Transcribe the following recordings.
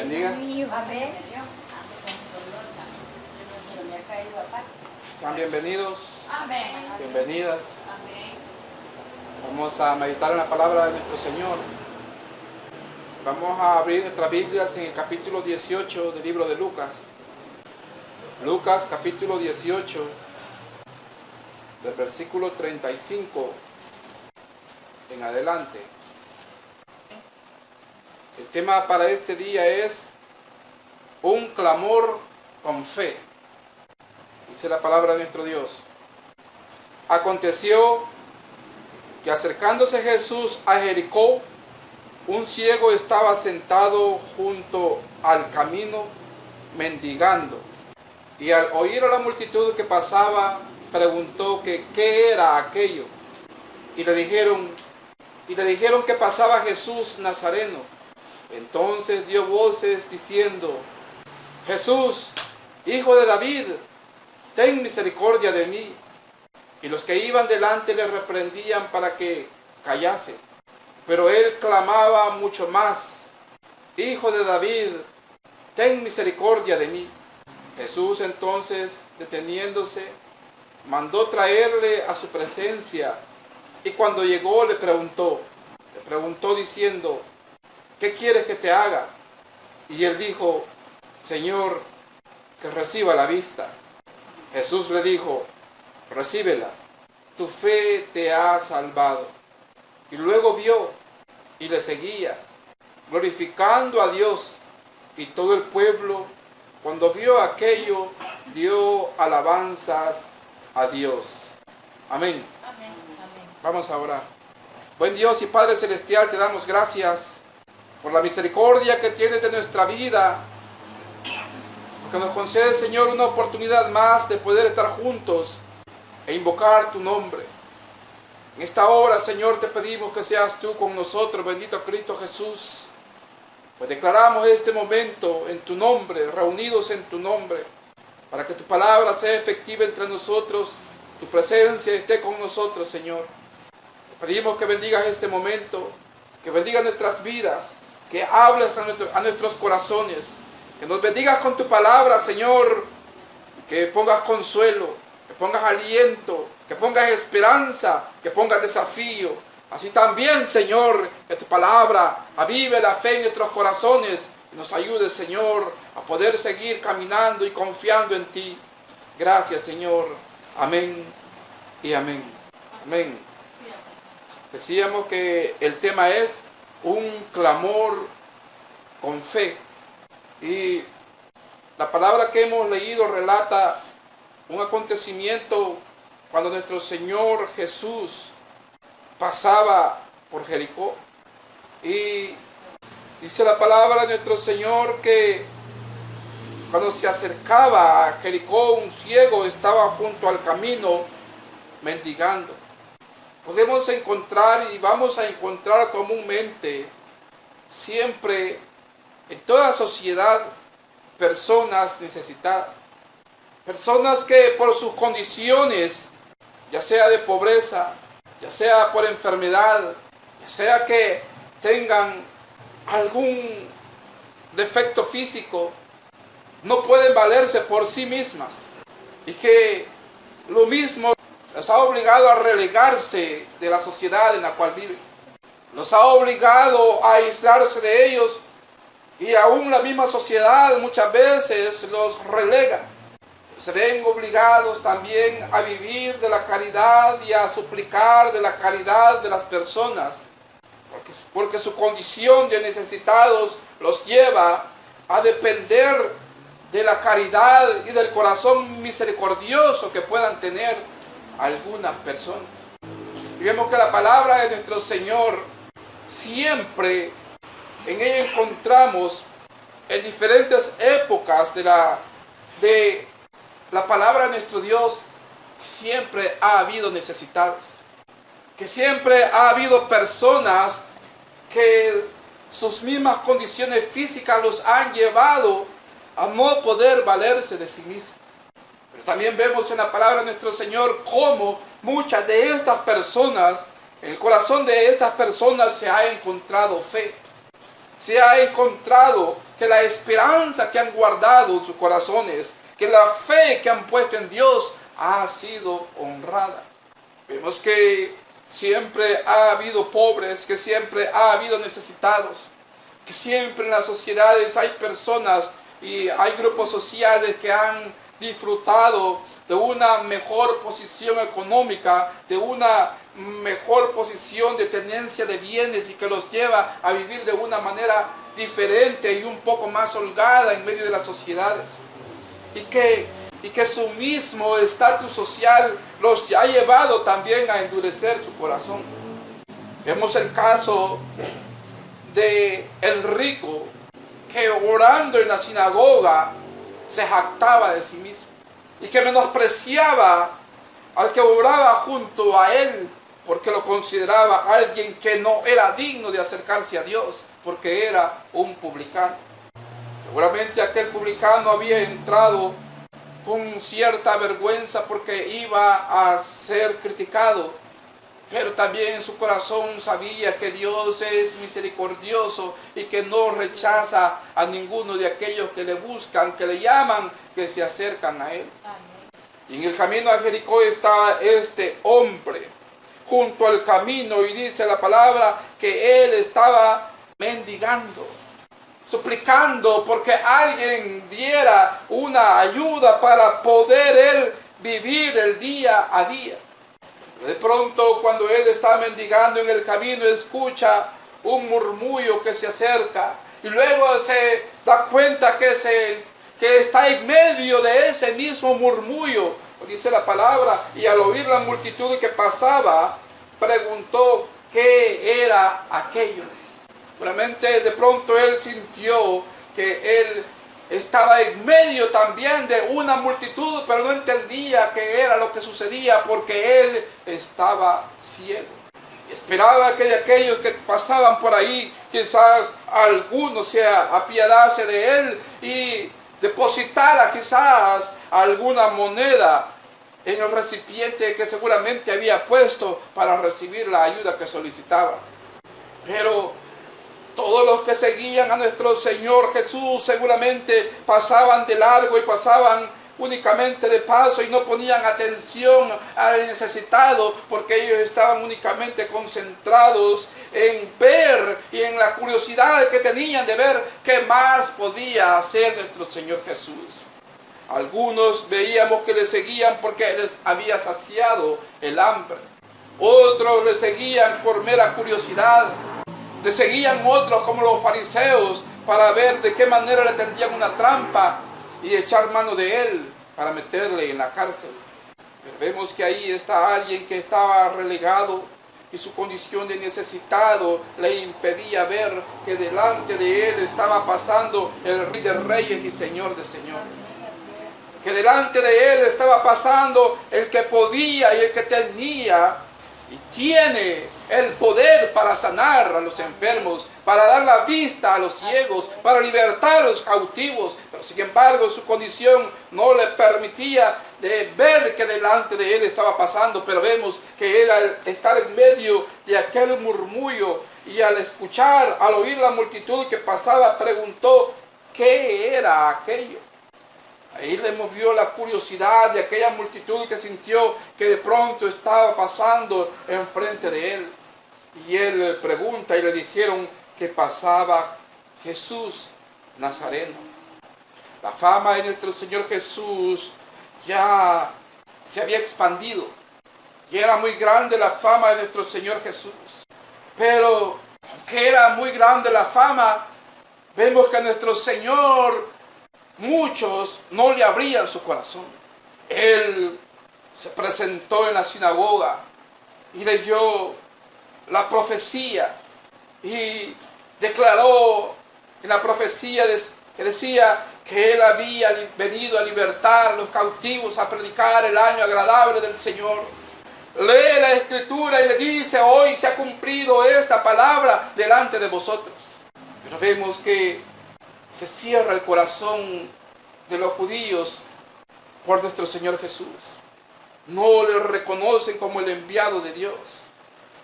bendiga. Amén. Sean bienvenidos, Amén. bienvenidas. Amén. Vamos a meditar en la palabra de nuestro Señor. Vamos a abrir nuestras Biblias en el capítulo 18 del libro de Lucas. Lucas capítulo 18, del versículo 35 en adelante. El tema para este día es un clamor con fe. Dice la palabra de nuestro Dios. Aconteció que acercándose Jesús a Jericó, un ciego estaba sentado junto al camino mendigando. Y al oír a la multitud que pasaba, preguntó que qué era aquello. Y le dijeron que pasaba Jesús Nazareno. Entonces dio voces diciendo: Jesús, hijo de David, ten misericordia de mí. Y los que iban delante le reprendían para que callase. Pero él clamaba mucho más: Hijo de David, ten misericordia de mí. Jesús entonces, deteniéndose, mandó traerle a su presencia. Y cuando llegó le preguntó diciendo: ¿qué quieres que te haga? Y él dijo: Señor, que reciba la vista. Jesús le dijo: recíbela, tu fe te ha salvado. Y luego vio y le seguía, glorificando a Dios. Y todo el pueblo, cuando vio aquello, dio alabanzas a Dios. Amén. Amén. Amén. Vamos a orar. Buen Dios y Padre Celestial, te damos gracias por la misericordia que tienes de nuestra vida, porque nos concede, Señor, una oportunidad más de poder estar juntos e invocar tu nombre. En esta hora, Señor, te pedimos que seas tú con nosotros, bendito Cristo Jesús. Pues declaramos este momento en tu nombre, reunidos en tu nombre, para que tu palabra sea efectiva entre nosotros, tu presencia esté con nosotros, Señor. Te pedimos que bendigas este momento, que bendigas nuestras vidas, que hables a nuestros corazones, que nos bendigas con tu palabra, Señor, que pongas consuelo, que pongas aliento, que pongas esperanza, que pongas desafío. Así también, Señor, que tu palabra avive la fe en nuestros corazones y nos ayude, Señor, a poder seguir caminando y confiando en ti. Gracias, Señor. Amén y amén. Amén. Decíamos que el tema es un clamor con fe. Y la palabra que hemos leído relata un acontecimiento cuando nuestro Señor Jesús pasaba por Jericó. Y dice la palabra de nuestro Señor que cuando se acercaba a Jericó, un ciego estaba junto al camino mendigando. Podemos encontrar y vamos a encontrar comúnmente, siempre en toda sociedad, personas necesitadas. Personas que por sus condiciones, ya sea de pobreza, ya sea por enfermedad, ya sea que tengan algún defecto físico, no pueden valerse por sí mismas. Y que lo mismo los ha obligado a relegarse de la sociedad en la cual viven. Los ha obligado a aislarse de ellos y aún la misma sociedad muchas veces los relega. Se ven obligados también a vivir de la caridad y a suplicar de la caridad de las personas, porque su condición de necesitados los lleva a depender de la caridad y del corazón misericordioso que puedan tener algunas personas. Y vemos que la palabra de nuestro Señor siempre en ella encontramos en diferentes épocas de la palabra de nuestro Dios, siempre ha habido necesitados, que siempre ha habido personas que sus mismas condiciones físicas los han llevado a no poder valerse de sí mismos. Pero también vemos en la palabra de nuestro Señor cómo muchas de estas personas, en el corazón de estas personas se ha encontrado fe. se ha encontrado que la esperanza que han guardado en sus corazones, que la fe que han puesto en Dios ha sido honrada. Vemos que siempre ha habido pobres, que siempre ha habido necesitados, que siempre en las sociedades hay personas y hay grupos sociales que han disfrutado de una mejor posición económica, de una mejor posición de tenencia de bienes y que los lleva a vivir de una manera diferente y un poco más holgada en medio de las sociedades. Y que su mismo estatus social los ha llevado también a endurecer su corazón. Vemos el caso de el rico que orando en la sinagoga se jactaba de sí mismo y que menospreciaba al que oraba junto a él porque lo consideraba alguien que no era digno de acercarse a Dios porque era un publicano. Seguramente aquel publicano había entrado con cierta vergüenza porque iba a ser criticado, pero también en su corazón sabía que Dios es misericordioso y que no rechaza a ninguno de aquellos que le buscan, que le llaman, que se acercan a Él. Amén. Y en el camino a Jericó está este hombre junto al camino y dice la palabra que él estaba mendigando, suplicando porque alguien diera una ayuda para poder él vivir el día a día. De pronto, cuando él está mendigando en el camino, escucha un murmullo que se acerca y luego se da cuenta que está en medio de ese mismo murmullo, dice la palabra, y al oír la multitud que pasaba, preguntó qué era aquello. Seguramente de pronto él sintió que él estaba en medio también de una multitud, pero no entendía qué era lo que sucedía porque él estaba ciego. Esperaba que de aquellos que pasaban por ahí, quizás alguno se apiadase de él y depositara quizás alguna moneda en el recipiente que seguramente había puesto para recibir la ayuda que solicitaba. Pero todos los que seguían a nuestro Señor Jesús seguramente pasaban de largo y pasaban únicamente de paso y no ponían atención al necesitado porque ellos estaban únicamente concentrados en ver y en la curiosidad que tenían de ver qué más podía hacer nuestro Señor Jesús. Algunos veíamos que le seguían porque les había saciado el hambre. Otros le seguían por mera curiosidad. Le seguían otros como los fariseos para ver de qué manera le tendían una trampa y echar mano de él para meterle en la cárcel. Pero vemos que ahí está alguien que estaba relegado y su condición de necesitado le impedía ver que delante de él estaba pasando el Rey de Reyes y Señor de Señores. Que delante de él estaba pasando el que podía y el que tenía y tiene el poder para sanar a los enfermos, para dar la vista a los ciegos, para libertar a los cautivos. Pero sin embargo su condición no le permitía de ver que delante de él estaba pasando. Pero vemos que él al estar en medio de aquel murmullo y al escuchar, al oír la multitud que pasaba, preguntó qué era aquello. Ahí le movió la curiosidad de aquella multitud que sintió que de pronto estaba pasando enfrente de él. Y él pregunta y le dijeron que pasaba Jesús Nazareno. La fama de nuestro Señor Jesús ya se había expandido. Y era muy grande la fama de nuestro Señor Jesús. Pero aunque era muy grande la fama, vemos que nuestro Señor, muchos no le abrían su corazón. Él se presentó en la sinagoga y leyó la profecía y declaró en la profecía que decía que él había venido a libertar a los cautivos, a predicar el año agradable del Señor. Lee la Escritura y le dice: hoy se ha cumplido esta palabra delante de vosotros. Pero vemos que se cierra el corazón de los judíos por nuestro Señor Jesús. No le reconocen como el enviado de Dios.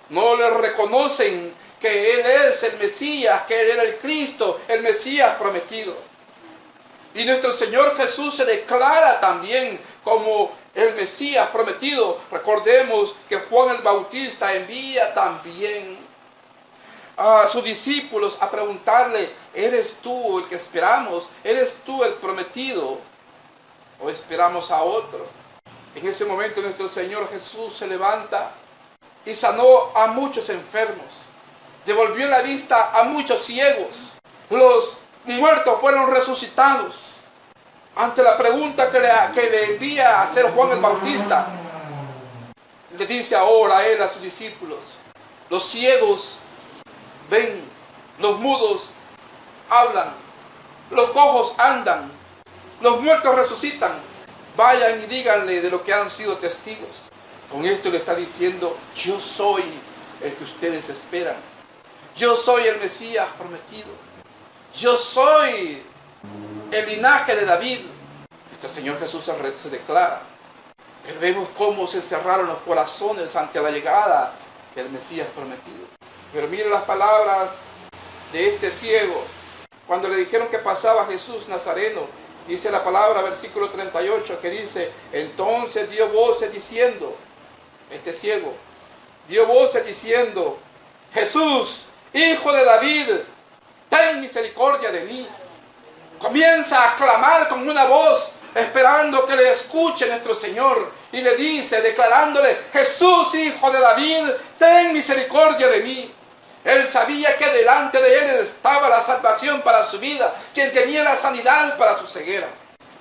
No le reconocen que Él es el Mesías, que Él era el Cristo, el Mesías prometido. Y nuestro Señor Jesús se declara también como el Mesías prometido. Recordemos que Juan el Bautista envía también a sus discípulos a preguntarle: ¿eres tú el que esperamos? ¿Eres tú el prometido? ¿O esperamos a otro? En ese momento nuestro Señor Jesús se levanta y sanó a muchos enfermos. Devolvió la vista a muchos ciegos. Los muertos fueron resucitados. Ante la pregunta que le envía a hacer Juan el Bautista, le dice ahora a él, a sus discípulos: los ciegos ven, los mudos hablan, los cojos andan, los muertos resucitan. Vayan y díganle de lo que han sido testigos. Con esto le está diciendo: yo soy el que ustedes esperan. Yo soy el Mesías prometido. Yo soy el linaje de David. Nuestro Señor Jesús se declara. Pero vemos cómo se cerraron los corazones ante la llegada del Mesías prometido. Pero mire las palabras de este ciego. Cuando le dijeron que pasaba Jesús Nazareno, dice la palabra, versículo 38, que dice: entonces dio voces diciendo, este ciego, dio voces diciendo: Jesús, Hijo de David, ten misericordia de mí. Comienza a clamar con una voz, esperando que le escuche nuestro Señor. Y le dice, declarándole: Jesús, Hijo de David, ten misericordia de mí. Él sabía que delante de él estaba la salvación para su vida, quien tenía la sanidad para su ceguera.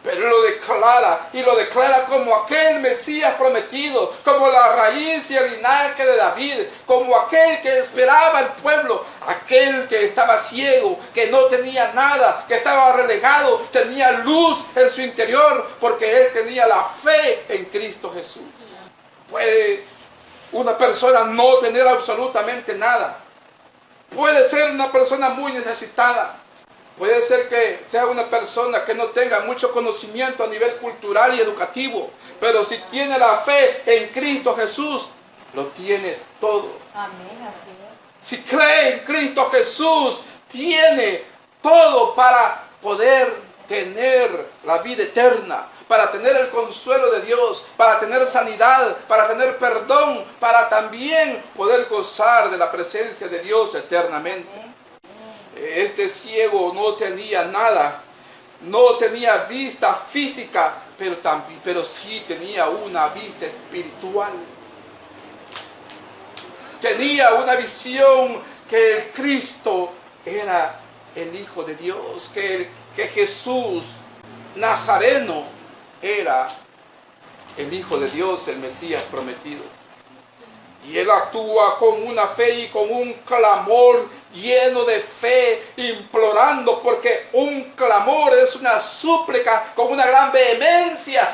Pero lo declara, y lo declara como aquel Mesías prometido, como la raíz y el linaje de David, como aquel que esperaba al pueblo, aquel que estaba ciego, que no tenía nada, que estaba relegado, tenía luz en su interior, porque él tenía la fe en Cristo Jesús. Puede una persona no tener absolutamente nada. Puede ser una persona muy necesitada. Puede ser que sea una persona que no tenga mucho conocimiento a nivel cultural y educativo, pero si tiene la fe en Cristo Jesús, lo tiene todo. Amén, así es. Si cree en Cristo Jesús, tiene todo para poder tener la vida eterna, para tener el consuelo de Dios, para tener sanidad, para tener perdón, para también poder gozar de la presencia de Dios eternamente. Este ciego no tenía nada, no tenía vista física, pero sí tenía una vista espiritual. Tenía una visión que el Cristo era el Hijo de Dios, que Jesús Nazareno era el Hijo de Dios, el Mesías prometido. Y él actúa con una fe y con un clamor lleno de fe, implorando, porque un clamor es una súplica con una gran vehemencia,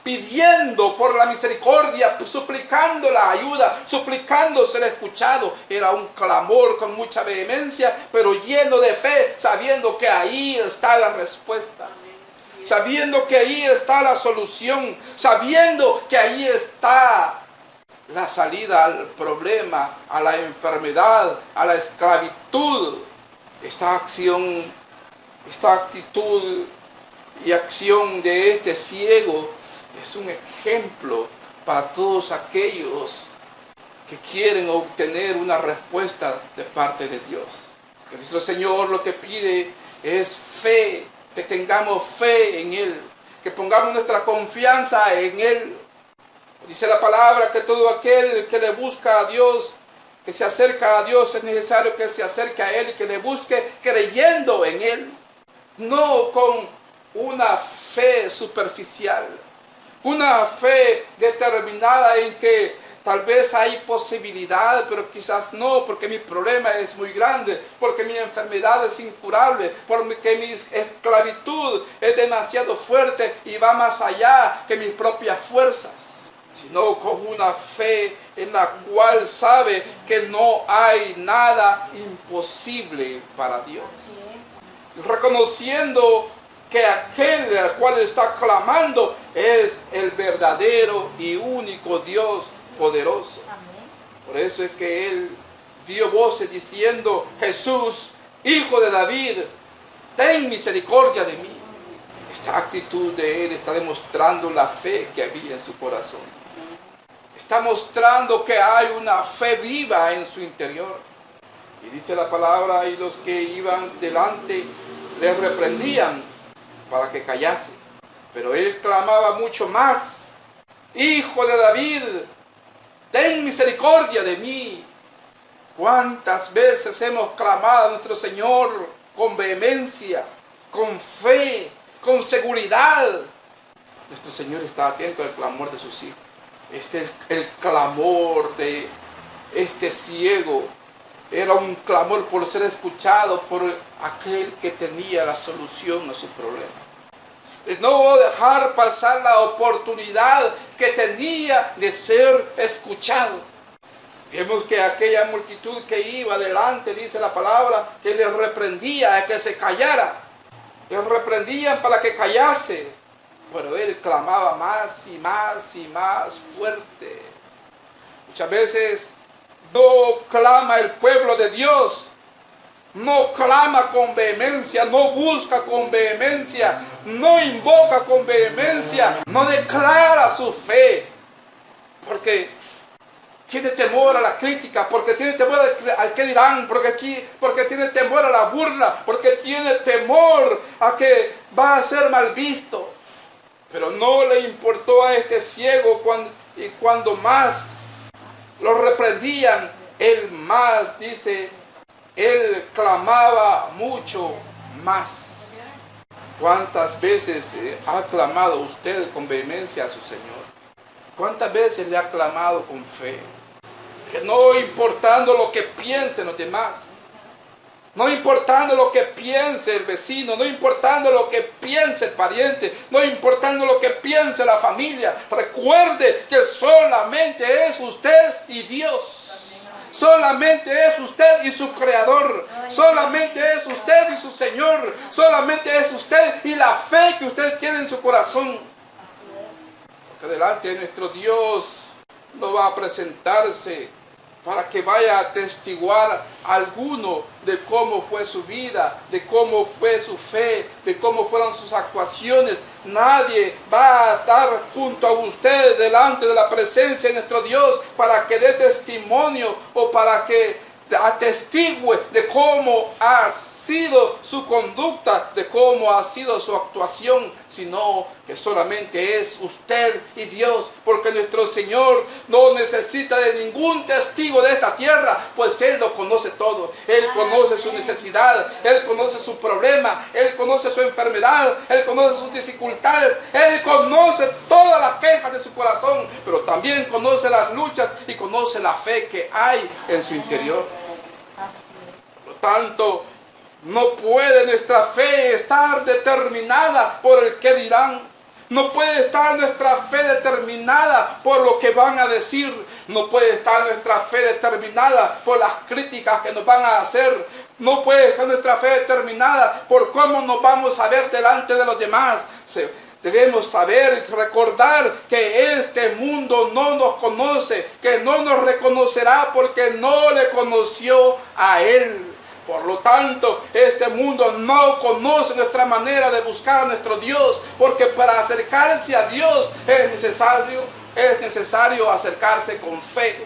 pidiendo por la misericordia, suplicando la ayuda, suplicando ser escuchado. Era un clamor con mucha vehemencia, pero lleno de fe, sabiendo que ahí está la respuesta, sabiendo que ahí está la solución, sabiendo que ahí está la salida al problema, a la enfermedad, a la esclavitud. Esta acción, esta actitud y acción de este ciego es un ejemplo para todos aquellos que quieren obtener una respuesta de parte de Dios. Que nuestro Señor lo que pide es fe, que tengamos fe en Él, que pongamos nuestra confianza en Él. Dice la palabra que todo aquel que le busca a Dios, que se acerca a Dios, es necesario que se acerque a Él y que le busque creyendo en Él, no con una fe superficial, una fe determinada en que tal vez hay posibilidad, pero quizás no, porque mi problema es muy grande, porque mi enfermedad es incurable, porque mi esclavitud es demasiado fuerte y va más allá que mis propias fuerzas, sino con una fe en la cual sabe que no hay nada imposible para Dios. Reconociendo que aquel al cual está clamando es el verdadero y único Dios poderoso. Por eso es que Él dio voces diciendo: Jesús, Hijo de David, ten misericordia de mí. Esta actitud de él está demostrando la fe que había en su corazón. Está mostrando que hay una fe viva en su interior. Y dice la palabra: y los que iban delante le reprendían para que callase. Pero él clamaba mucho más: Hijo de David, ten misericordia de mí. ¿Cuántas veces hemos clamado a nuestro Señor con vehemencia, con fe, con seguridad? Nuestro Señor está atento al clamor de sus hijos. El clamor de este ciego era un clamor por ser escuchado por aquel que tenía la solución a su problema. No dejar pasar la oportunidad que tenía de ser escuchado. Vemos que aquella multitud que iba delante, dice la palabra, que le reprendía a que se callara. Le reprendían para que callase. Pero él clamaba más y más y más fuerte. Muchas veces no clama el pueblo de Dios. No clama con vehemencia, no busca con vehemencia, no invoca con vehemencia, no declara su fe. Porque tiene temor a la crítica, porque tiene temor al que dirán, porque tiene temor a la burla, porque tiene temor a que va a ser mal visto. Pero no le importó a este ciego cuando más lo reprendían, él más, dice, él clamaba mucho más. ¿Cuántas veces ha clamado usted con vehemencia a su Señor? ¿Cuántas veces le ha clamado con fe? Que no importando lo que piensen los demás, no importando lo que piense el vecino, no importando lo que piense el pariente, no importando lo que piense la familia, recuerde que solamente es usted y Dios. Solamente es usted y su Creador. Solamente es usted y su Señor. Solamente es usted y la fe que usted tiene en su corazón. Porque delante de nuestro Dios no va a presentarse para que vaya a atestiguar alguno de cómo fue su vida, de cómo fue su fe, de cómo fueron sus actuaciones. Nadie va a estar junto a usted delante de la presencia de nuestro Dios para que dé testimonio o para que atestigue de cómo ha sido su conducta, de cómo ha sido su actuación, sino que solamente es usted y Dios, porque nuestro Señor no necesita de ningún testigo de esta tierra, pues Él lo conoce todo. Él conoce su necesidad, Él conoce su problema, Él conoce su enfermedad, Él conoce sus dificultades, Él conoce todas las quejas de su corazón, pero también conoce las luchas y conoce la fe que hay en su interior. Por lo tanto, no puede nuestra fe estar determinada por el que dirán. No puede estar nuestra fe determinada por lo que van a decir. No puede estar nuestra fe determinada por las críticas que nos van a hacer. No puede estar nuestra fe determinada por cómo nos vamos a ver delante de los demás. Debemos saber y recordar que este mundo no nos conoce, que no nos reconocerá porque no le conoció a Él. Por lo tanto, este mundo no conoce nuestra manera de buscar a nuestro Dios, porque para acercarse a Dios es necesario acercarse con fe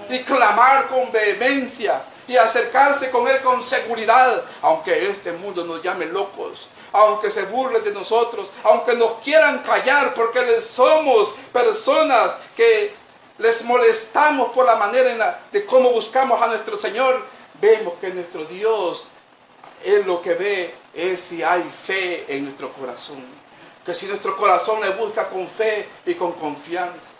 y clamar con vehemencia y acercarse con Él con seguridad, aunque este mundo nos llame locos, aunque se burlen de nosotros, aunque nos quieran callar porque somos personas que les molestamos por la manera de cómo buscamos a nuestro Señor. Vemos que nuestro Dios, Él lo que ve es si hay fe en nuestro corazón. Que si nuestro corazón le busca con fe y con confianza.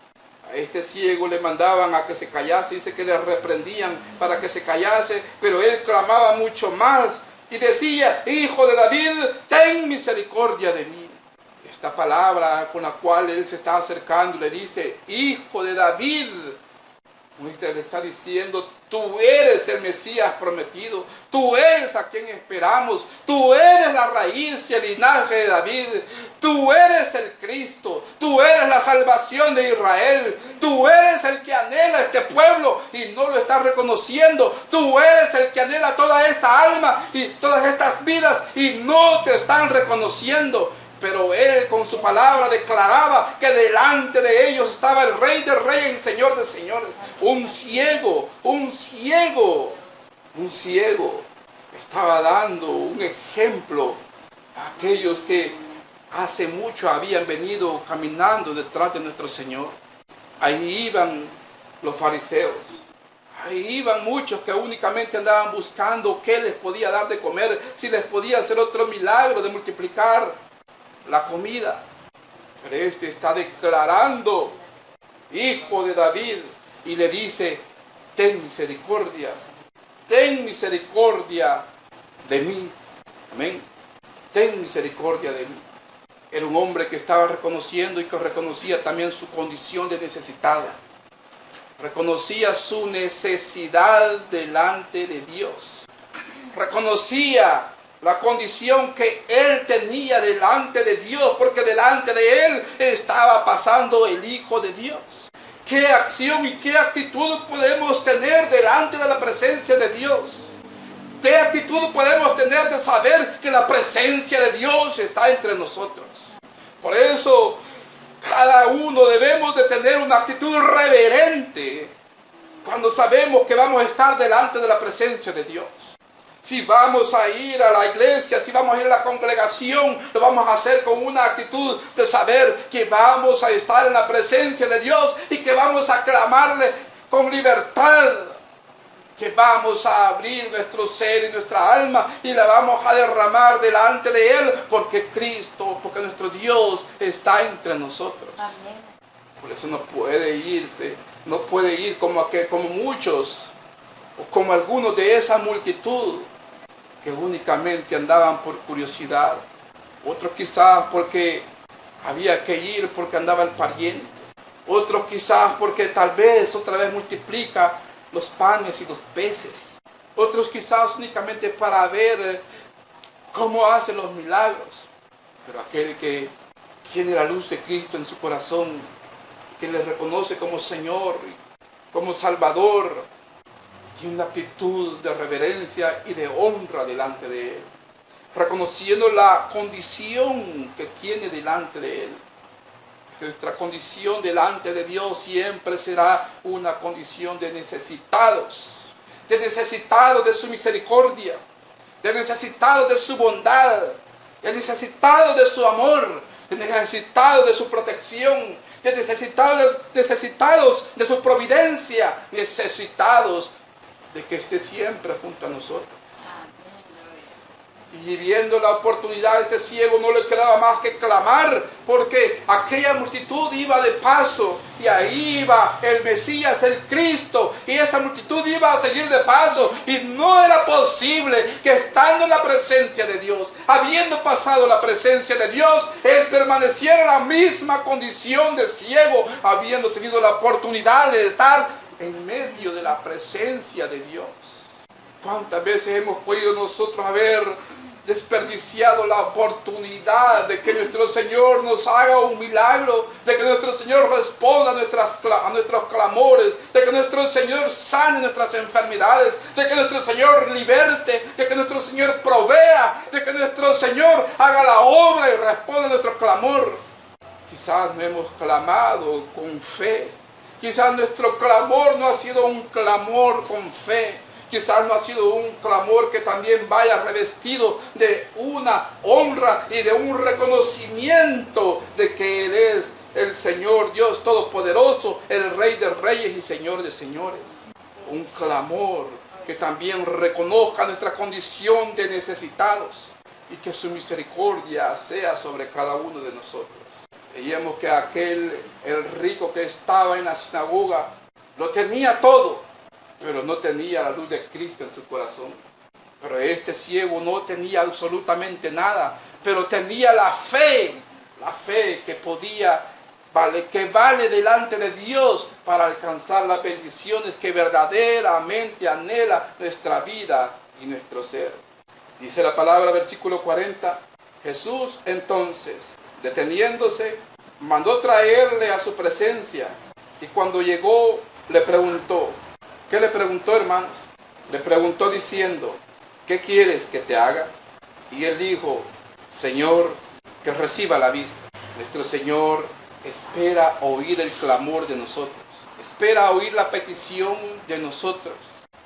A este ciego le mandaban a que se callase, dice que le reprendían para que se callase, pero él clamaba mucho más y decía: Hijo de David, ten misericordia de mí. Esta palabra con la cual él se está acercando le dice: Hijo de David, Usted le está diciendo, tú eres el Mesías prometido, tú eres a quien esperamos, tú eres la raíz y el linaje de David, tú eres el Cristo, tú eres la salvación de Israel, tú eres el que anhela este pueblo y no lo está reconociendo, tú eres el que anhela toda esta alma y todas estas vidas y no te están reconociendo. Pero Él con su palabra declaraba que delante de ellos estaba el Rey de Reyes y Señor de Señores. Un ciego estaba dando un ejemplo a aquellos que hace mucho habían venido caminando detrás de nuestro Señor. Ahí iban los fariseos. Ahí iban muchos que únicamente andaban buscando qué les podía dar de comer, si les podía hacer otro milagro de multiplicar la comida. Pero este está declarando, hijo de David, y le dice, ten misericordia de mí. Amén. Ten misericordia de mí. Era un hombre que estaba reconociendo y que reconocía también su condición de necesitado. Reconocía su necesidad delante de Dios. Reconocía la condición que él tenía delante de Dios, porque delante de él estaba pasando el Hijo de Dios. ¿Qué acción y qué actitud podemos tener delante de la presencia de Dios? ¿Qué actitud podemos tener de saber que la presencia de Dios está entre nosotros? Por eso, cada uno debemos de tener una actitud reverente cuando sabemos que vamos a estar delante de la presencia de Dios. Si vamos a ir a la iglesia, si vamos a ir a la congregación, lo vamos a hacer con una actitud de saber que vamos a estar en la presencia de Dios y que vamos a clamarle con libertad, que vamos a abrir nuestro ser y nuestra alma y la vamos a derramar delante de Él, porque Cristo, porque nuestro Dios está entre nosotros. Amén. Por eso no puede irse, no puede ir como muchos, o como algunos de esa multitud, que únicamente andaban por curiosidad, otros quizás porque había que ir porque andaba el pariente, otros quizás porque tal vez otra vez multiplica los panes y los peces, otros quizás únicamente para ver cómo hace los milagros. Pero aquel que tiene la luz de Cristo en su corazón, que le reconoce como Señor, como Salvador, tiene una actitud de reverencia y de honra delante de Él, reconociendo la condición que tiene delante de Él. Nuestra condición delante de Dios siempre será una condición de necesitados de su misericordia, de necesitados de su bondad, de necesitados de su amor, de necesitados de su protección, de necesitados de su providencia, necesitados de que esté siempre junto a nosotros. Y viendo la oportunidad, este ciego no le quedaba más que clamar, porque aquella multitud iba de paso, y ahí iba el Mesías, el Cristo, y esa multitud iba a seguir de paso, y no era posible que estando en la presencia de Dios, habiendo pasado la presencia de Dios, él permaneciera en la misma condición de ciego, habiendo tenido la oportunidad de estar en medio de la presencia de Dios. ¿Cuántas veces hemos podido nosotros haber desperdiciado la oportunidad de que nuestro Señor nos haga un milagro, de que nuestro Señor responda a nuestros clamores, de que nuestro Señor sane nuestras enfermedades, de que nuestro Señor liberte, de que nuestro Señor provea, de que nuestro Señor haga la obra y responda a nuestro clamor? Quizás no hemos clamado con fe. Quizás nuestro clamor no ha sido un clamor con fe. Quizás no ha sido un clamor que también vaya revestido de una honra y de un reconocimiento de que Él es el Señor Dios Todopoderoso, el Rey de Reyes y Señor de Señores. Un clamor que también reconozca nuestra condición de necesitados y que su misericordia sea sobre cada uno de nosotros. Veíamos que el rico que estaba en la sinagoga, lo tenía todo, pero no tenía la luz de Cristo en su corazón. Pero este ciego no tenía absolutamente nada, pero tenía la fe que podía que vale delante de Dios para alcanzar las bendiciones que verdaderamente anhela nuestra vida y nuestro ser. Dice la palabra, versículo 40, Jesús entonces, deteniéndose, mandó traerle a su presencia, y cuando llegó le preguntó. ¿Qué le preguntó, hermanos? Le preguntó diciendo, ¿qué quieres que te haga? Y él dijo, Señor, que reciba la vista. Nuestro Señor espera oír el clamor de nosotros, espera oír la petición de nosotros.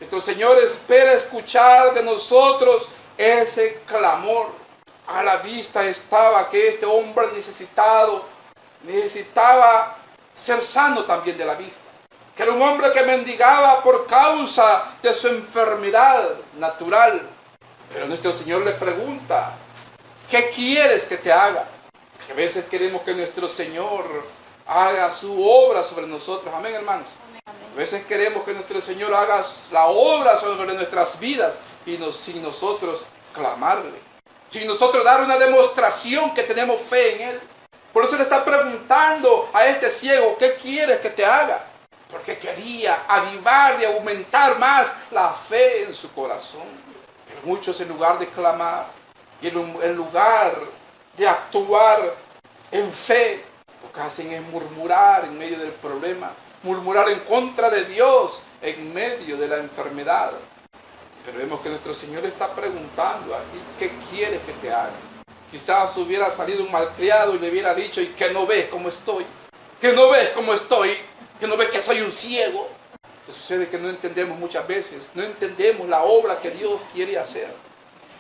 Nuestro Señor espera escuchar de nosotros ese clamor. A la vista estaba que este hombre necesitaba ser sano también de la vista. Que era un hombre que mendigaba por causa de su enfermedad natural. Pero nuestro Señor le pregunta, ¿qué quieres que te haga? Porque a veces queremos que nuestro Señor haga su obra sobre nosotros. Amén, hermanos. A veces queremos que nuestro Señor haga la obra sobre nuestras vidas sin nosotros clamarle. Sin nosotros dar una demostración que tenemos fe en Él. Por eso le está preguntando a este ciego, ¿qué quieres que te haga? Porque quería avivar y aumentar más la fe en su corazón. Pero muchos, en lugar de clamar y en lugar de actuar en fe, lo que hacen es murmurar en medio del problema, murmurar en contra de Dios en medio de la enfermedad. Pero vemos que nuestro Señor está preguntando aquí, ¿qué quieres que te haga? Quizás hubiera salido un malcriado y le hubiera dicho, ¿y que no ves cómo estoy? ¿Que no ves cómo estoy? ¿Que no ves que soy un ciego? Lo que sucede que no entendemos muchas veces, no entendemos la obra que Dios quiere hacer.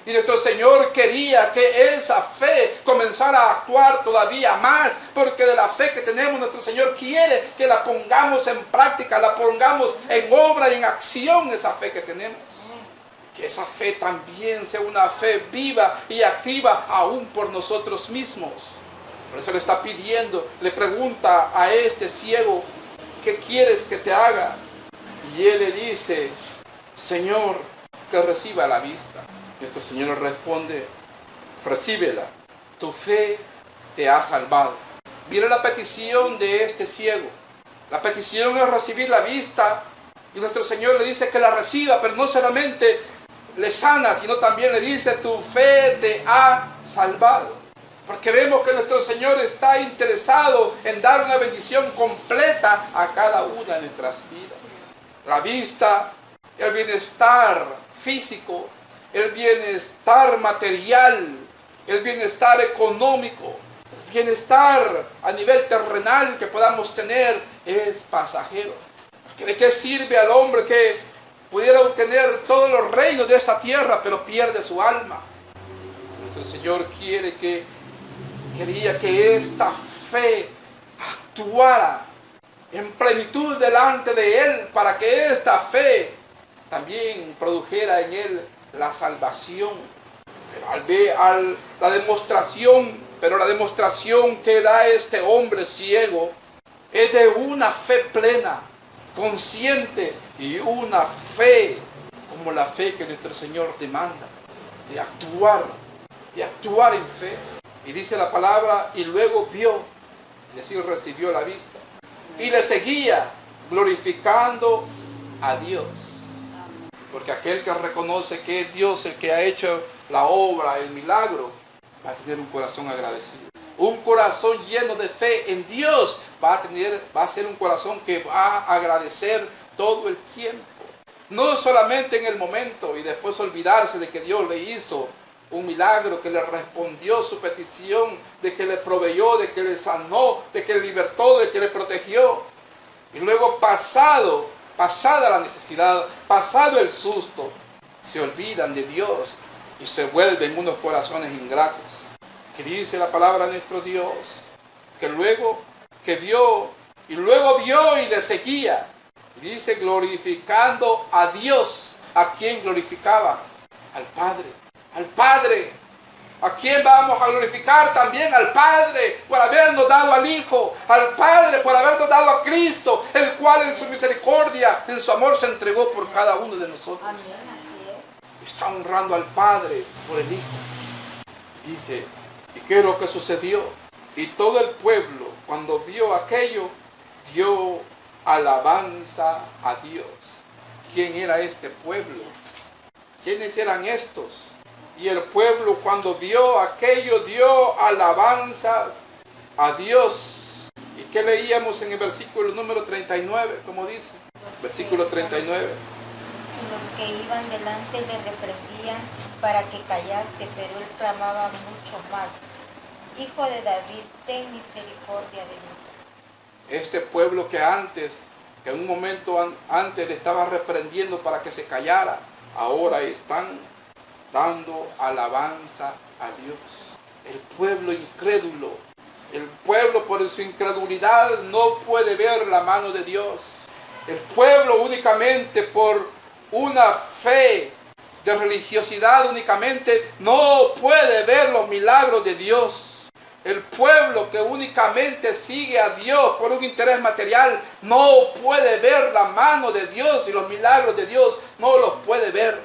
Y nuestro Señor quería que esa fe comenzara a actuar todavía más, porque de la fe que tenemos, nuestro Señor quiere que la pongamos en práctica, la pongamos en obra y en acción, esa fe que tenemos. Que esa fe también sea una fe viva y activa aún por nosotros mismos. Por eso le está pidiendo, le pregunta a este ciego, ¿qué quieres que te haga? Y él le dice, Señor, que reciba la vista. Nuestro Señor le responde, recíbela, tu fe te ha salvado. Mira la petición de este ciego. La petición es recibir la vista, y nuestro Señor le dice que la reciba, pero no solamente le sana, sino también le dice, tu fe te ha salvado. Porque vemos que nuestro Señor está interesado en dar una bendición completa a cada una de nuestras vidas. La vista, el bienestar físico, el bienestar material, el bienestar económico, el bienestar a nivel terrenal que podamos tener es pasajero. Porque ¿de qué sirve al hombre que pudiera obtener todos los reinos de esta tierra, pero pierde su alma? Nuestro Señor quería que esta fe actuara en plenitud delante de Él, para que esta fe también produjera en Él la salvación. Pero la demostración que da este hombre ciego es de una fe plena, consciente, y una fe como la fe que nuestro Señor demanda, de actuar en fe. Y dice la palabra, y luego vio, y así recibió la vista, y le seguía glorificando a Dios. Porque aquel que reconoce que es Dios el que ha hecho la obra, el milagro, va a tener un corazón agradecido. Un corazón lleno de fe en Dios va a ser un corazón que va a agradecer todo el tiempo. No solamente en el momento y después olvidarse de que Dios le hizo un milagro, que le respondió su petición, de que le proveyó, de que le sanó, de que le libertó, de que le protegió. Y luego pasada la necesidad, pasado el susto, se olvidan de Dios y se vuelven unos corazones ingratos. Que dice la palabra de nuestro Dios, que luego vio y le seguía. Y dice glorificando a Dios. ¿A quién glorificaba? Al Padre. Al Padre. ¿A quién vamos a glorificar? También al Padre, por habernos dado al Hijo, al Padre, por habernos dado a Cristo, el cual en su misericordia, en su amor, se entregó por cada uno de nosotros. Amén. Está honrando al Padre por el Hijo. Dice, ¿y qué es lo que sucedió? Y todo el pueblo cuando vio aquello, dio alabanza a Dios. ¿Quién era este pueblo? ¿Quiénes eran estos? Y el pueblo, cuando vio aquello, dio alabanzas a Dios. ¿Y qué leíamos en el versículo número 39? ¿Cómo dice? Versículo 39. Los que iban delante le reprendían para que callase, pero él clamaba mucho más: Hijo de David, ten misericordia de mí. Este pueblo que antes, que en un momento antes le estaba reprendiendo para que se callara, ahora están dando alabanza a Dios. El pueblo incrédulo, el pueblo por su incredulidad no puede ver la mano de Dios. El pueblo únicamente por una fe de religiosidad únicamente no puede ver los milagros de Dios. El pueblo que únicamente sigue a Dios por un interés material no puede ver la mano de Dios y los milagros de Dios no los puede ver.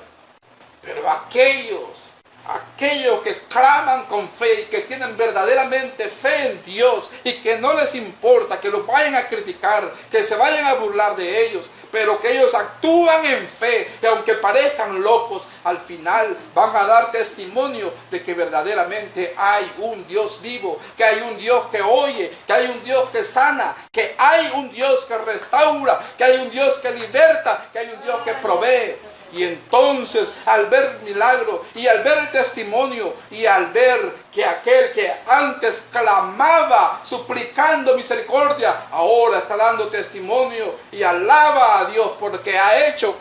Pero aquellos que claman con fe y que tienen verdaderamente fe en Dios y que no les importa que los vayan a criticar, que se vayan a burlar de ellos, pero que ellos actúan en fe, que aunque parezcan locos, al final van a dar testimonio de que verdaderamente hay un Dios vivo, que hay un Dios que oye, que hay un Dios que sana, que hay un Dios que restaura, que hay un Dios que liberta, que hay un Dios que provee. Y entonces, al ver el milagro y al ver el testimonio y al ver que aquel que antes clamaba suplicando misericordia, ahora está dando testimonio y alaba a Dios por lo que ha hecho,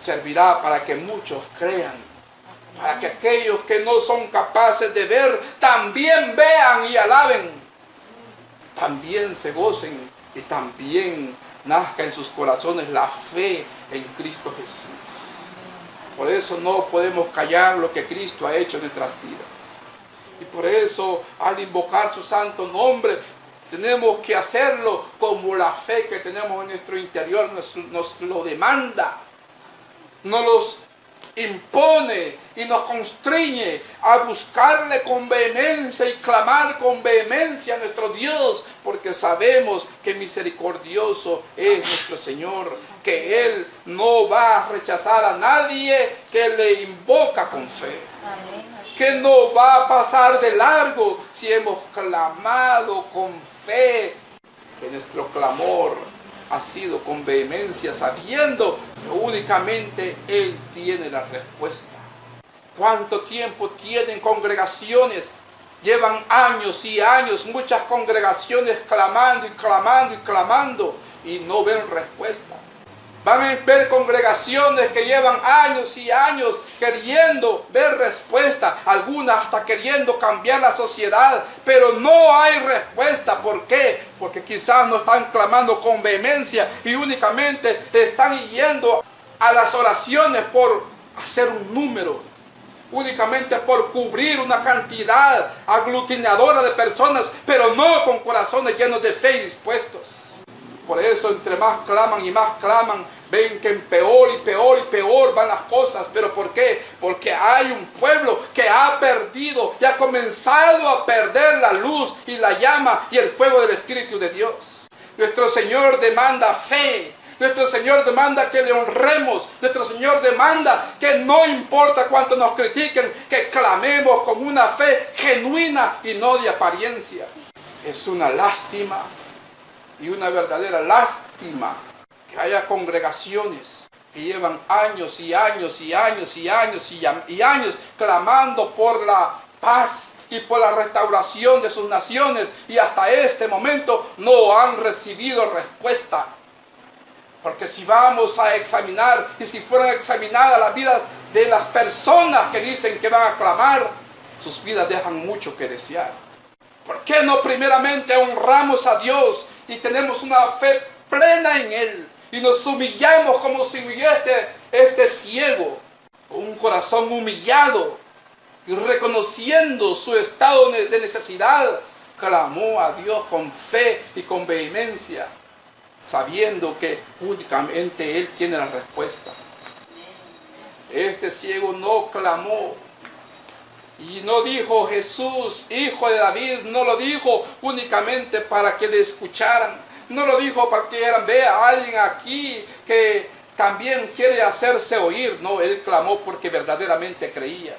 servirá para que muchos crean, para que aquellos que no son capaces de ver también vean y alaben, también se gocen y también nazca en sus corazones la fe en Cristo Jesús. Por eso no podemos callar lo que Cristo ha hecho en nuestras vidas. Y por eso, al invocar su santo nombre, tenemos que hacerlo como la fe que tenemos en nuestro interior nos lo demanda. Nos los impone y nos constriñe a buscarle con vehemencia y clamar con vehemencia a nuestro Dios, porque sabemos que misericordioso es nuestro Señor, que Él no va a rechazar a nadie que le invoca con fe. Que no va a pasar de largo si hemos clamado con fe, que nuestro clamor ha sido con vehemencia, sabiendo que únicamente Él tiene la respuesta. ¿Cuánto tiempo tienen congregaciones? Llevan años y años, muchas congregaciones clamando y clamando y clamando y no ven respuesta. Van a ver congregaciones que llevan años y años queriendo ver respuesta, algunas hasta queriendo cambiar la sociedad, pero no hay respuesta. ¿Por qué? Porque quizás no están clamando con vehemencia y únicamente están yendo a las oraciones por hacer un número, únicamente por cubrir una cantidad aglutinadora de personas, pero no con corazones llenos de fe y dispuestos. Por eso, entre más claman y más claman, ven que en peor y peor y peor van las cosas. ¿Pero por qué? Porque hay un pueblo que ha perdido y ha comenzado a perder la luz y la llama y el fuego del Espíritu de Dios. Nuestro Señor demanda fe. Nuestro Señor demanda que le honremos. Nuestro Señor demanda que no importa cuánto nos critiquen, que clamemos con una fe genuina y no de apariencia. Es una lástima y una verdadera lástima que haya congregaciones que llevan años y años y años y años y años clamando por la paz y por la restauración de sus naciones y hasta este momento no han recibido respuesta. Porque si vamos a examinar y si fueran examinadas las vidas de las personas que dicen que van a clamar, sus vidas dejan mucho que desear. ¿Por qué no primeramente honramos a Dios y tenemos una fe plena en Él y nos humillamos como si hubiese este ciego, con un corazón humillado y reconociendo su estado de necesidad, clamó a Dios con fe y con vehemencia, sabiendo que únicamente Él tiene la respuesta? Este ciego no clamó Y no dijo Jesús, hijo de David, no lo dijo únicamente para que le escucharan. No lo dijo para que dijeran, vea, alguien aquí que también quiere hacerse oír. No, él clamó porque verdaderamente creía.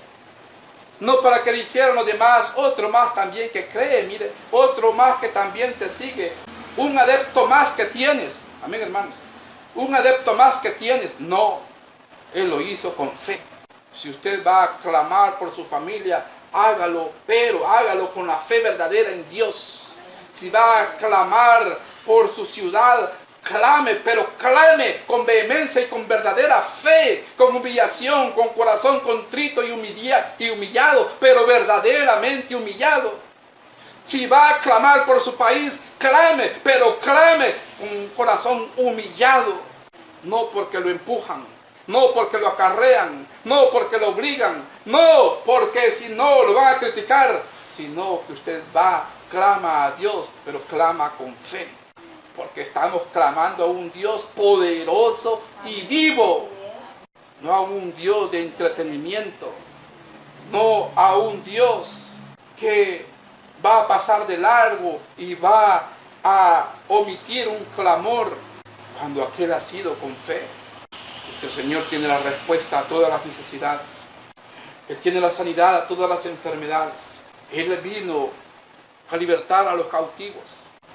No para que dijeran los demás, otro más también que cree, mire, otro más que también te sigue. Un adepto más que tienes. Amén, hermanos. Un adepto más que tienes. No, él lo hizo con fe. Si usted va a clamar por su familia, hágalo, pero hágalo con la fe verdadera en Dios. Si va a clamar por su ciudad, clame, pero clame con vehemencia y con verdadera fe, con humillación, con corazón contrito y humillado, pero verdaderamente humillado. Si va a clamar por su país, clame, pero clame con un corazón humillado, no porque lo empujan, no porque lo acarrean, no porque lo obligan, no porque si no lo van a criticar, sino que usted va, clama a Dios, pero clama con fe. Porque estamos clamando a un Dios poderoso y vivo. No a un Dios de entretenimiento. No a un Dios que va a pasar de largo y va a omitir un clamor cuando aquel ha sido con fe. Porque el Señor tiene la respuesta a todas las necesidades. Él tiene la sanidad a todas las enfermedades. Él vino a libertar a los cautivos.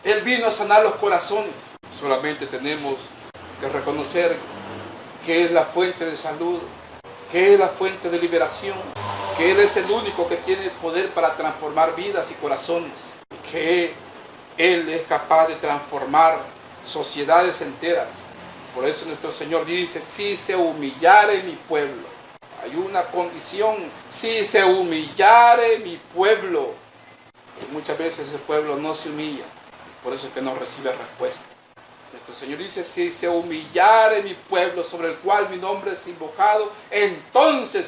Él vino a sanar los corazones. Solamente tenemos que reconocer que es la fuente de salud, que es la fuente de liberación, que Él es el único que tiene el poder para transformar vidas y corazones, que Él es capaz de transformar sociedades enteras. Por eso nuestro Señor dice, si se humillare mi pueblo. Hay una condición, si se humillare mi pueblo. Y muchas veces el pueblo no se humilla. Por eso es que no recibe respuesta. Nuestro Señor dice, si se humillare mi pueblo sobre el cual mi nombre es invocado, entonces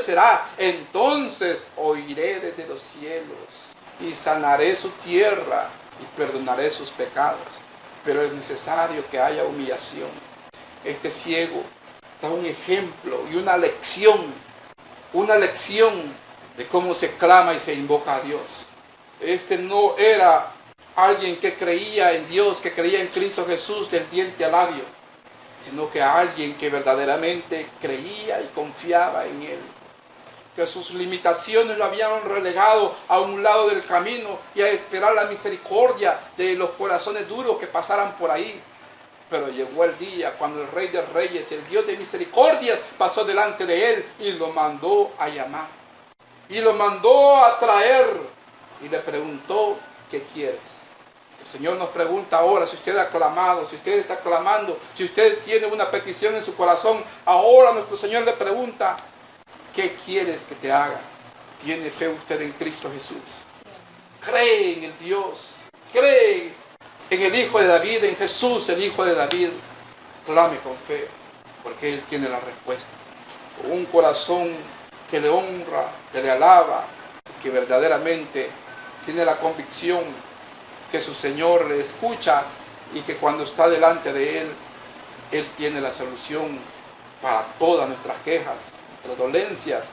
será, entonces oiré desde los cielos y sanaré su tierra y perdonaré sus pecados. Pero es necesario que haya humillación. Este ciego da un ejemplo y una lección de cómo se clama y se invoca a Dios. Este no era alguien que creía en Dios, que creía en Cristo Jesús del diente al labio, sino que alguien que verdaderamente creía y confiaba en Él. Que sus limitaciones lo habían relegado a un lado del camino y a esperar la misericordia de los corazones duros que pasaran por ahí. Pero llegó el día cuando el Rey de Reyes, el Dios de misericordias, pasó delante de él y lo mandó a llamar. Y lo mandó a traer y le preguntó, ¿qué quieres? El Señor nos pregunta ahora, si usted ha clamado, si usted está clamando, si usted tiene una petición en su corazón, ahora nuestro Señor le pregunta, ¿qué quieres que te haga? ¿Tiene fe usted en Cristo Jesús? Cree en el Dios, cree en el Hijo de David, en Jesús, el Hijo de David. Clame con fe, porque Él tiene la respuesta. Con un corazón que le honra, que le alaba, que verdaderamente tiene la convicción que su Señor le escucha y que cuando está delante de Él, Él tiene la solución para todas nuestras quejas, nuestras dolencias,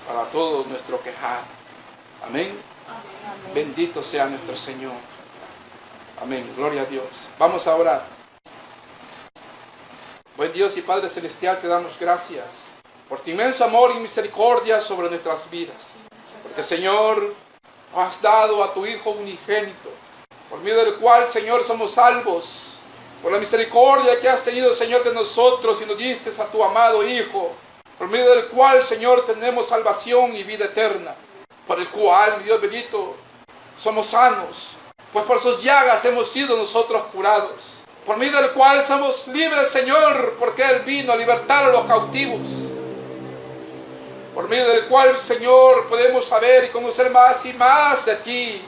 para todo nuestro quejar. Amén. Amén. Bendito sea nuestro Señor. Amén. Gloria a Dios. Vamos a orar. Buen Dios y Padre Celestial, te damos gracias por tu inmenso amor y misericordia sobre nuestras vidas. Porque, Señor, has dado a tu Hijo unigénito, por medio del cual, Señor, somos salvos. Por la misericordia que has tenido, Señor, de nosotros y nos diste a tu amado Hijo, por medio del cual, Señor, tenemos salvación y vida eterna. Por el cual, Dios bendito, somos sanos, pues por sus llagas hemos sido nosotros curados. Por medio del cual somos libres, Señor, porque Él vino a libertar a los cautivos. Por medio del cual, Señor, podemos saber y conocer más y más de ti,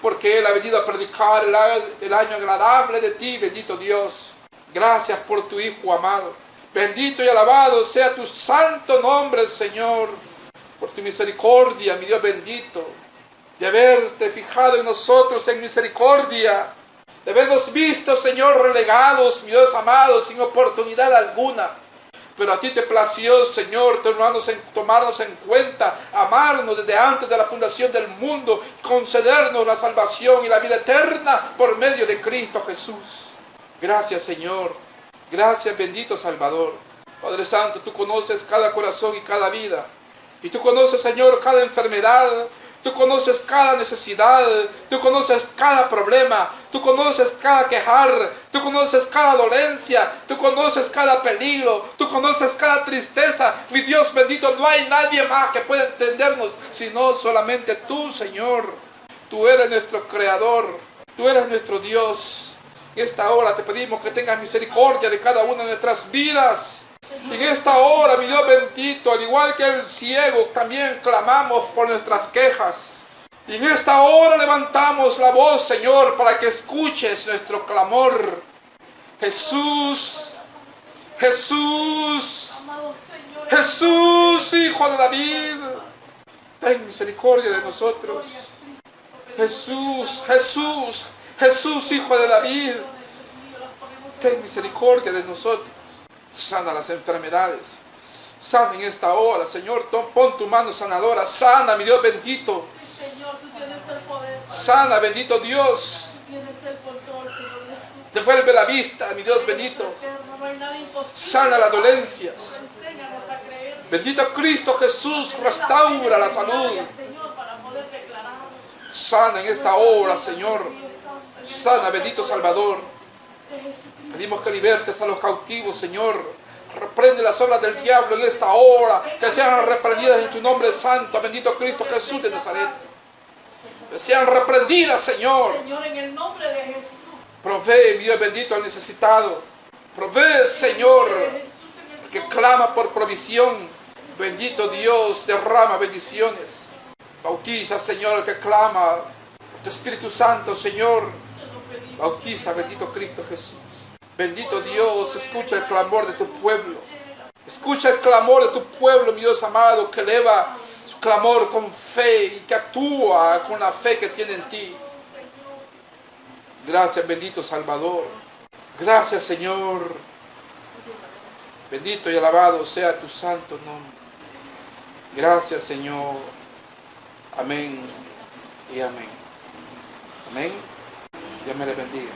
porque Él ha venido a predicar el año agradable de ti, bendito Dios. Gracias por tu Hijo amado. Bendito y alabado sea tu santo nombre, Señor, por tu misericordia, mi Dios bendito, de haberte fijado en nosotros en misericordia, de habernos visto, Señor, relegados, mi Dios amado, sin oportunidad alguna, pero a ti te plació, Señor, tomarnos en cuenta, amarnos desde antes de la fundación del mundo, concedernos la salvación y la vida eterna por medio de Cristo Jesús. Gracias, Señor. Gracias, bendito Salvador. Padre Santo, tú conoces cada corazón y cada vida. Y tú conoces, Señor, cada enfermedad. Tú conoces cada necesidad, tú conoces cada problema, tú conoces cada quejar, tú conoces cada dolencia, tú conoces cada peligro, tú conoces cada tristeza. Mi Dios bendito, no hay nadie más que pueda entendernos, sino solamente tú, Señor. Tú eres nuestro Creador, tú eres nuestro Dios. En esta hora te pedimos que tengas misericordia de cada una de nuestras vidas. En esta hora, mi Dios bendito, al igual que el ciego, también clamamos por nuestras quejas. Y en esta hora levantamos la voz, Señor, para que escuches nuestro clamor. Jesús, Jesús, Jesús, Hijo de David, ten misericordia de nosotros. Jesús, Jesús, Jesús, Hijo de David, ten misericordia de nosotros. Sana las enfermedades. Sana en esta hora, Señor. Pon tu mano sanadora. Sana, mi Dios bendito. Sí, Señor, tú tienes el poder. Sana, bendito Dios. Tú tienes el control, Señor Jesús. Devuelve la vista, mi Dios bendito. No hay nada imposible. Sana las dolencias. Enséñanos a creer. Bendito Cristo Jesús, restaura la salud. Señor, para poder declarar. Sana en esta hora, Señor. Sana, bendito Salvador. Pedimos que libertes a los cautivos, Señor. Reprende las obras del diablo en esta hora. Que sean reprendidas en tu nombre santo, bendito Cristo Jesús de Nazaret. Que sean reprendidas, Señor. Señor, en el nombre de Jesús. Provee, mi Dios bendito, al necesitado. Provee, Señor, el que clama por provisión. Bendito Dios, derrama bendiciones. Bautiza, Señor, el que clama. Tu Espíritu Santo, Señor. Bautiza, bendito Cristo Jesús. Bendito Dios, escucha el clamor de tu pueblo. Escucha el clamor de tu pueblo, mi Dios amado, que eleva su clamor con fe y que actúa con la fe que tiene en ti. Gracias, bendito Salvador. Gracias, Señor. Bendito y alabado sea tu santo nombre. Gracias, Señor. Amén y amén. Amén. Dios me le bendiga.